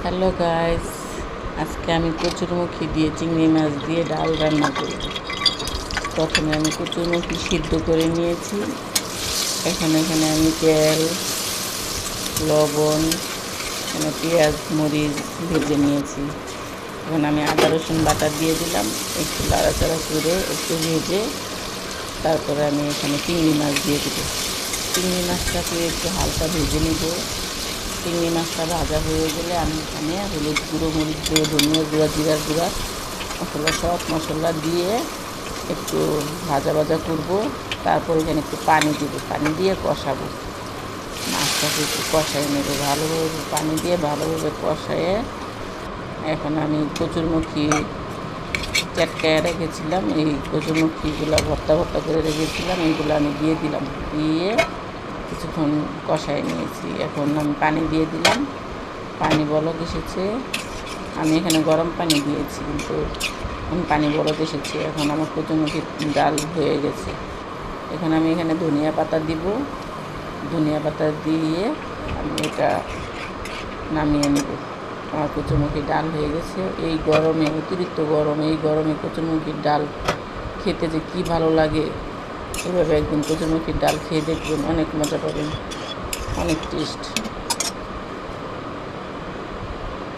Hello guys, আজকে আমি কচুরমুখী দিয়ে চিংড়ি মাছ দিয়ে ডাল রান্না করব। প্রথমে আমি কচুরমুখী সিদ্ধ করে নিয়েছি। এখানে আমি তেল, লবণ, পেঁয়াজ মরিচ ভেজে নিয়েছি। এখন আমি আদা রসুন বাটা দিয়ে দিলাম, একটু লাড়াচাড়া করে একটু ভেজে তারপরে আমি এখানে চিংড়ি মাছ দিয়ে দেবো। চিংড়ি মাছটাকে একটু হালকা ভেজে নেব। চিংড়ি মাছটা ভাজা হয়ে গেলে আমি এখানে হলুদ গুঁড়ো, মরিচ গুঁড়ো, ধনিয়া গুঁড়া, জিরার গুঁড়া, সব মশলা দিয়ে একটু ভাজা করব। তারপর এখানে একটু পানি দেব, পানি দিয়ে কষাবো। মাছটাকে একটু কষাই নেব ভালোভাবে, পানি দিয়ে ভালোভাবে কষায়ে এখন আমি কচুরমুখী চটকায় রেখেছিলাম, এই কচুরমুখীগুলো ভর্তা করে রেখেছিলাম, এইগুলো আমি দিয়ে দিলাম। দিয়ে কিছুক্ষণ কষায় নিয়েছি। এখন আমি পানি দিয়ে দিলাম। পানি বলক এসেছে, আমি এখানে গরম পানি দিয়েছি, কিন্তু পানি বলক এসেছে। এখন আমার কচুরমুখী ডাল হয়ে গেছে। আমি এখানে ধনিয়া পাতা দিব। ধনিয়া পাতা দিয়ে আমি এটা নামিয়ে নেব। আমার কচুরমুখী ডাল হয়ে গেছে। এই গরমে, অতিরিক্ত গরম, এই গরমে কচুরমুখীর ডাল খেতে যে কী ভালো লাগে, এভাবে একদিন কচুরমুখীর ডাল খেয়ে দেখবেন, অনেক মজা পাবেন, অনেক টেস্ট।